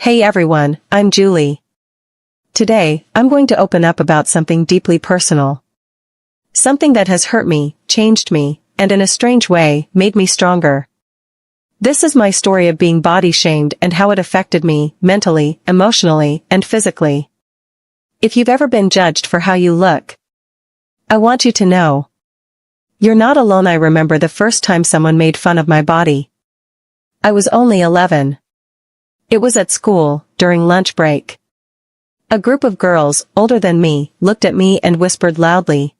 Hey everyone, I'm Julie. Today, I'm going to open up about something deeply personal. Something that has hurt me, changed me, and in a strange way, made me stronger. This is my story of being body shamed and how it affected me, mentally, emotionally, and physically. If you've ever been judged for how you look, I want you to know. You're not alone. I remember the first time someone made fun of my body. I was only 11. It was at school, during lunch break. A group of girls, older than me, looked at me and whispered loudly,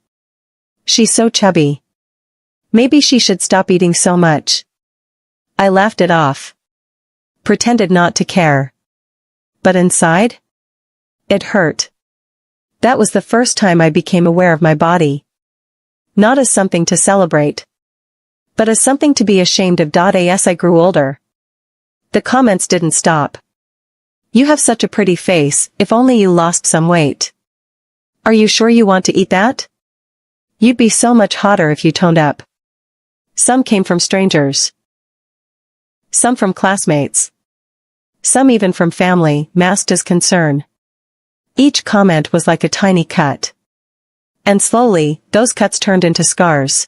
"She's so chubby. Maybe she should stop eating so much." I laughed it off. Pretended not to care. But inside? It hurt. That was the first time I became aware of my body. Not as something to celebrate, but as something to be ashamed of. As I grew older, the comments didn't stop. "You have such a pretty face, if only you lost some weight. Are you sure you want to eat that? You'd be so much hotter if you toned up." Some came from strangers. Some from classmates. Some even from family, masked as concern. Each comment was like a tiny cut. And slowly, those cuts turned into scars.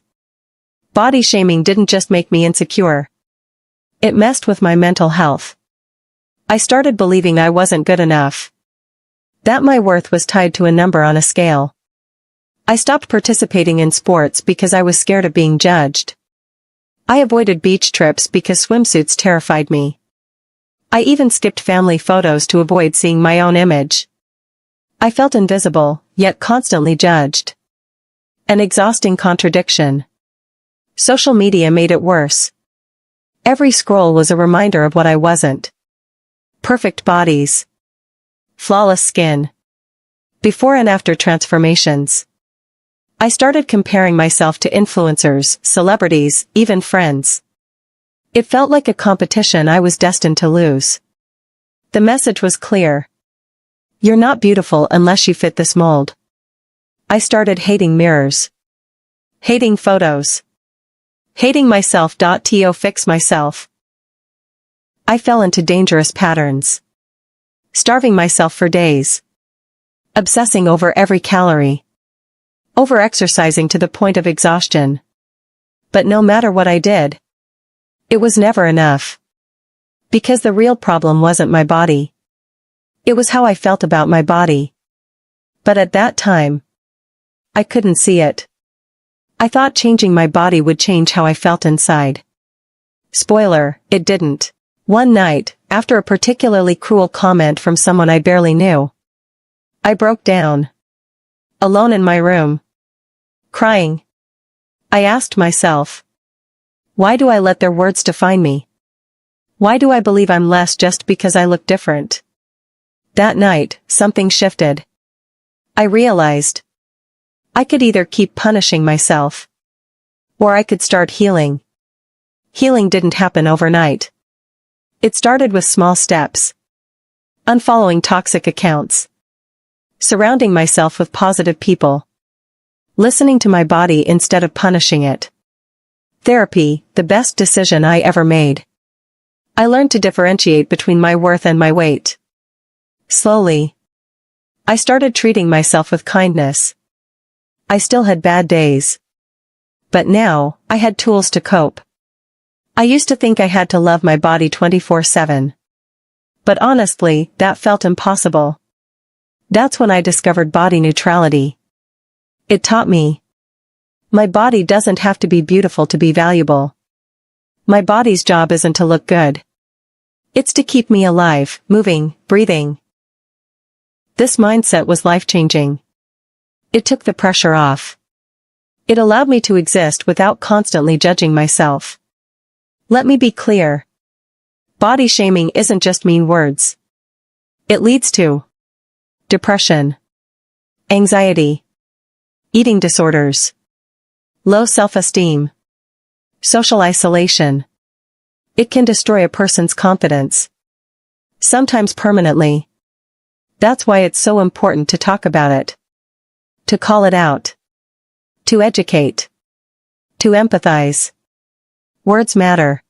Body shaming didn't just make me insecure. It messed with my mental health. I started believing I wasn't good enough. That my worth was tied to a number on a scale. I stopped participating in sports because I was scared of being judged. I avoided beach trips because swimsuits terrified me. I even skipped family photos to avoid seeing my own image. I felt invisible, yet constantly judged. An exhausting contradiction. Social media made it worse. Every scroll was a reminder of what I wasn't. Perfect bodies. Flawless skin. Before and after transformations. I started comparing myself to influencers, celebrities, even friends. It felt like a competition I was destined to lose. The message was clear. You're not beautiful unless you fit this mold. I started hating mirrors. Hating photos. Hating myself. To fix myself. I fell into dangerous patterns. Starving myself for days. Obsessing over every calorie. Over-exercising to the point of exhaustion. But no matter what I did, it was never enough. Because the real problem wasn't my body. It was how I felt about my body. But at that time, I couldn't see it. I thought changing my body would change how I felt inside. Spoiler, it didn't. One night, after a particularly cruel comment from someone I barely knew, I broke down. Alone in my room. Crying. I asked myself, why do I let their words define me? Why do I believe I'm less just because I look different? That night, something shifted. I realized I could either keep punishing myself, or I could start healing. Healing didn't happen overnight. It started with small steps. Unfollowing toxic accounts. Surrounding myself with positive people. Listening to my body instead of punishing it. Therapy, the best decision I ever made. I learned to differentiate between my worth and my weight. Slowly, I started treating myself with kindness. I still had bad days. But now, I had tools to cope. I used to think I had to love my body 24/7. But honestly, that felt impossible. That's when I discovered body neutrality. It taught me. My body doesn't have to be beautiful to be valuable. My body's job isn't to look good. It's to keep me alive, moving, breathing. This mindset was life-changing. It took the pressure off. It allowed me to exist without constantly judging myself. Let me be clear. Body shaming isn't just mean words. It leads to depression, anxiety, eating disorders, low self-esteem, social isolation. It can destroy a person's confidence. Sometimes permanently. That's why it's so important to talk about it. To call it out. To educate. To empathize. Words matter.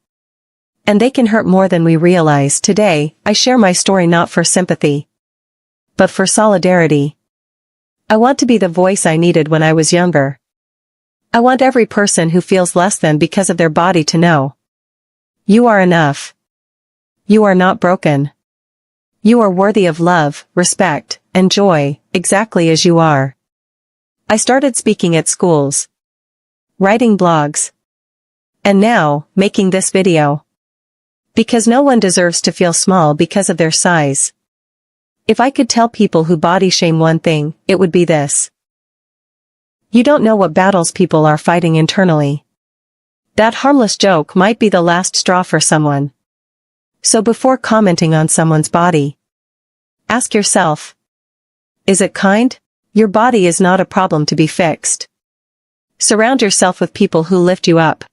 And they can hurt more than we realize. Today, I share my story not for sympathy, but for solidarity. I want to be the voice I needed when I was younger. I want every person who feels less than because of their body to know. You are enough. You are not broken. You are worthy of love, respect, and joy, exactly as you are. I started speaking at schools, writing blogs, and now, making this video. Because no one deserves to feel small because of their size. If I could tell people who body shame one thing, it would be this. You don't know what battles people are fighting internally. That harmless joke might be the last straw for someone. So before commenting on someone's body, ask yourself, is it kind? Your body is not a problem to be fixed. Surround yourself with people who lift you up.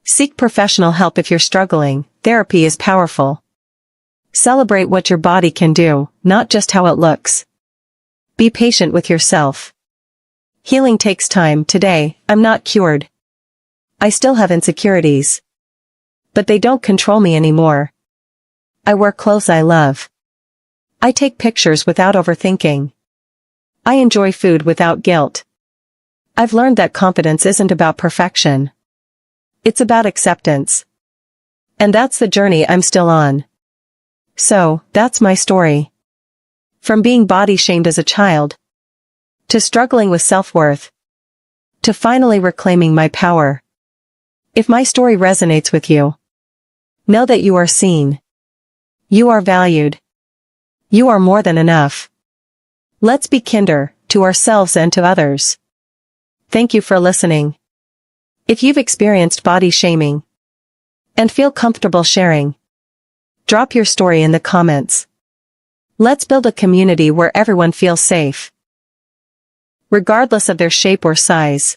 Seek professional help if you're struggling. Therapy is powerful. Celebrate what your body can do, not just how it looks. Be patient with yourself. Healing takes time. Today, I'm not cured. I still have insecurities. But they don't control me anymore. I wear clothes I love. I take pictures without overthinking. I enjoy food without guilt. I've learned that confidence isn't about perfection. It's about acceptance. And that's the journey I'm still on. So, that's my story. From being body shamed as a child, to struggling with self-worth, to finally reclaiming my power. If my story resonates with you, know that you are seen. You are valued. You are more than enough. Let's be kinder, to ourselves and to others. Thank you for listening. If you've experienced body shaming and feel comfortable sharing, drop your story in the comments. Let's build a community where everyone feels safe, regardless of their shape or size.